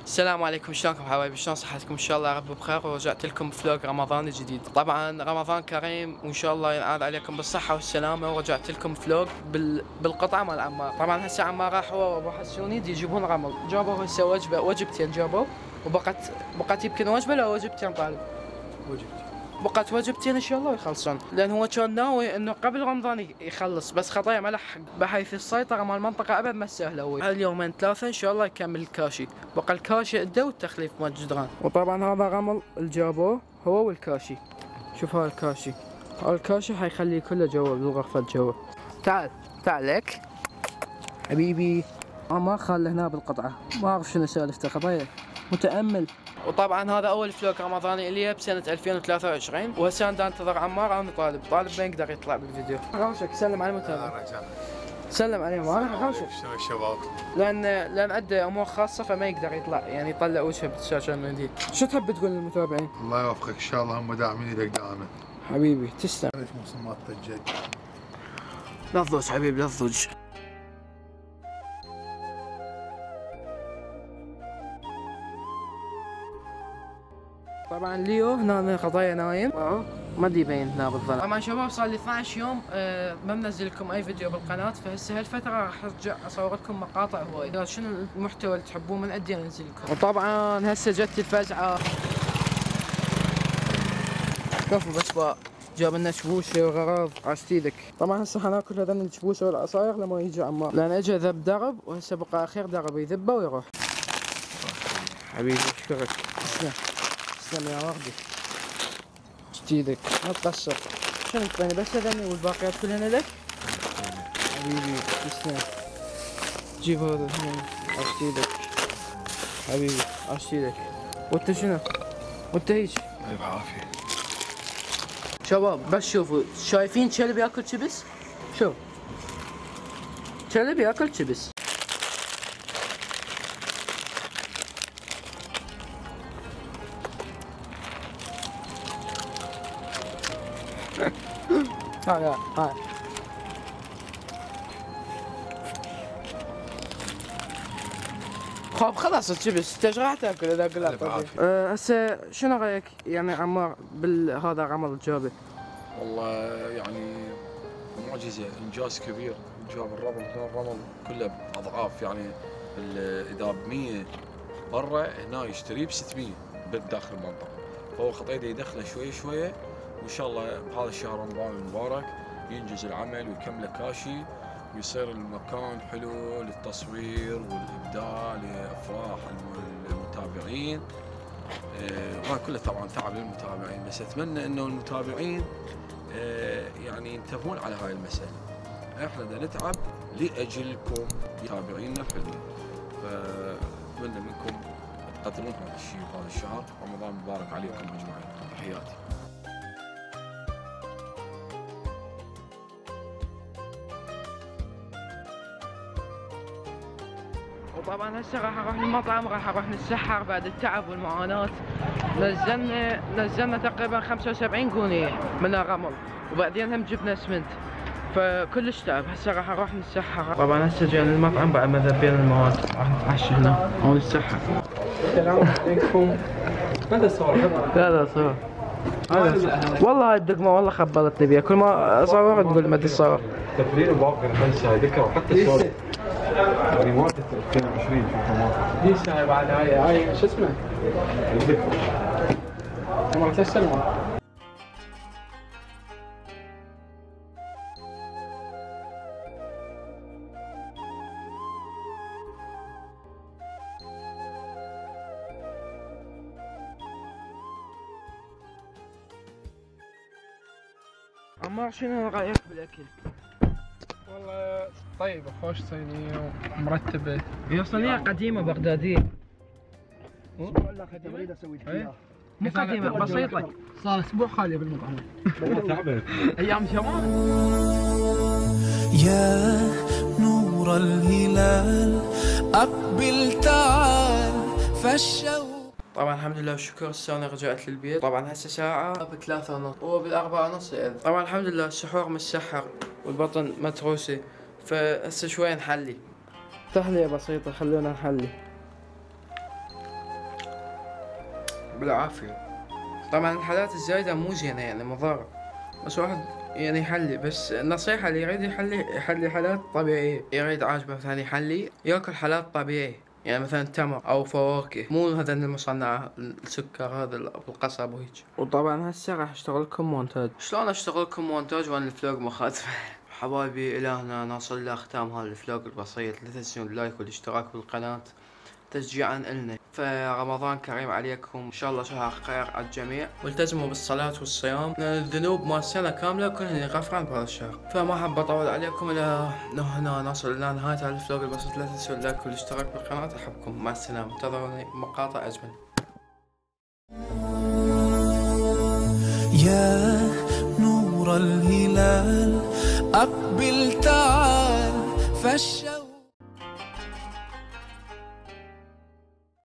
السلام عليكم، شلونكم حبايبي؟ شلون صحتكم؟ ان شاء الله يا رب بخير، ورجعت لكم فلوق رمضاني جديد. طبعا رمضان كريم وان شاء الله ينعاد عليكم بالصحة والسلامة، ورجعت لكم فلوق بالقطعة مال عمار. طبعا هسه عمار راح هو وابو حسوني يجيبون رمل، جابوا هسه وجبتين جابوا، وبقت يمكن وجبة لو وجبتين طالب. بقت وجبتين ان شاء الله يخلصون، لان هو كان ناوي انه قبل رمضان يخلص، بس خطايا ما لحق بحيث السيطره مال المنطقه ابد ما سهله. هو اليومين ثلاثه ان شاء الله يكمل الكاشي، بقى الكاشي عنده والتخليف مال الجدران. وطبعا هذا رمل اللي جابوه هو والكاشي. شوف هذا الكاشي، هذا الكاشي حيخليه كله جوا بالغرفه جوا. تعال لك حبيبي. ما خاله هنا بالقطعه، ما اعرف شنو سالفته، خطايا متامل. وطبعا هذا اول فلوق رمضاني الي بسنه 2023، وهسه انا انتظر عمار. انا طالب ما يقدر يطلع بالفيديو. غوشك سلم على المتابع. سلم عليهم. انا غوشك شنو الشباب؟ لان عنده امور خاصه فما يقدر يطلع، يعني يطلع وجهه بالشاشه المنديل. شو تحب تقول للمتابعين؟ الله يوفقك ان شاء الله، هم داعمين لك دائما حبيبي تسلم. ليش مصمات الجد؟ لا تضوج حبيبي لا تضوج. طبعا ليو هنا قضايا نايم، ما دي يبين هنا بالظلام. طبعا شباب صار لي 12 يوم ما منزل لكم اي فيديو بالقناه، فهسه هالفتره راح ارجع اصور لكم مقاطع هواي. شنو المحتوى اللي تحبون من عندي انزل لكم. وطبعا هسه جت الفزعه، كفو بس بقى جاب لنا شبوشه وغراض عشت ايدك. طبعا هسه حناكل هذول الشبوشه والعصاير لما يجي عمار، لان اجى ذب درب وهسه بقى اخير درب يذبه ويروح. حبيبي اشكرك. تسلم يا وردي. عشت ايدك ما تقصر. شنو تعطيني بس هذني والباقيات كلهن لك؟ حبيبي تسلم. جيب هذا هنا. عشت ايدك حبيبي عشت ايدك. وانت شنو؟ وانت هيج؟ الله بعافيه. شباب بس شوفوا، شايفين كلب ياكل شبس؟ شوف كلب ياكل شبس. هاي خب خلاص الشبس انت ايش راح تاكل اذا قلت؟ هسه شنو رايك يعني عمار بالهذا الرمل جابه؟ والله يعني معجزة، إنجاز كبير. جاب الرمل كله بأضعاف، يعني إذا ب100 برا هنا يشتريه ب600 بداخل المنطقة، فهو خطيده يدخله شوية شوية، وإن شاء الله بهذا الشهر رمضان المبارك ينجز العمل ويكمله كاشي، ويصير المكان حلو للتصوير والإبداع لأفراح المتابعين. وهذا كله طبعا تعب للمتابعين، بس أتمنى إنه المتابعين يعني ينتبهون على هاي المسألة. احنا بدنا نتعب لأجلكم متابعينا الحلوين، فأتمنى منكم تقدرون هذا الشيء بهذا الشهر. رمضان مبارك عليكم أجمعين، تحياتي. وطبعا هسه راح اروح المطعم، راح اروح نتسحر بعد التعب والمعاناة. نزلنا تقريبا 75 قونية من الرمل، وبعدين هم جبنا اسمنت، فكلش تعب. هسه راح اروح نتسحر. طبعا هسه جينا المطعم بعد ما ذبينا المواد، راح نتعشى هنا ونتسحر. السلام عليكم. ماذا صور؟ لا صور. والله هاي الدقمة والله خبلتني بيها، كل ما اصور تقول ما تصور. تقريبا باقي خمسة ذكر وحتى الصور يعني ماتت 2020 شوفها ماتت. ليش هاي بعد هاي شو اسمه؟ الذكر. عمرك 3 سنوات. عمار شنو رايك بالاكل؟ والله طيبة خوش صينية ومرتبة. هي صينية قديمة بغدادية. والله خدمة اريد اسوي لك اياها. مو قديمة بسيطة. صار اسبوع خالية بالمطعم. تعبت. ايام شباب. يا نور الهلال أقبل تعال فالشوق. طبعا الحمد لله والشكر هسه انا رجعت للبيت. طبعا هسه ساعة ب3:30 وب4:30 يأذن. طبعا الحمد لله السحور مسحر والبطن متروسة، فهسه شوي نحلي تحلية بسيطة. خلونا نحلي. بالعافية. طبعا الحالات الزايدة مو زينة يعني مضرة، بس واحد يعني يحلي. بس النصيحة اللي يريد يحلي حالات طبيعية، يريد عاجبه مثلا يحلي ياكل حالات طبيعية، يعني مثلا تمر او فواكه، مو هذا المصنعة السكر هذا بالقصب وهيك. وطبعا هسه راح اشتغل لكم مونتاج. شلون اشتغل لكم مونتاج وانا الفلوق مخاتمه؟ حبايبي الى هنا نصل لختام هذا الفلوق البسيط. لا تنسون اللايك والاشتراك بالقناة تشجيعا إلنا. فرمضان كريم عليكم، إن شاء الله شهر خير على الجميع، والتزموا بالصلاة والصيام لأن الذنوب مال السنة كاملة كلها غفران بهذا الشهر. فما حاب أطول عليكم، إلى هنا نصل إلى نهاية هذا الفلوق البسيط. لا تنسوا اللايك والاشتراك بالقناة. أحبكم، مع السلامة، انتظروني مقاطع أجمل. يا نور الهلال أقبل تعال فالشوق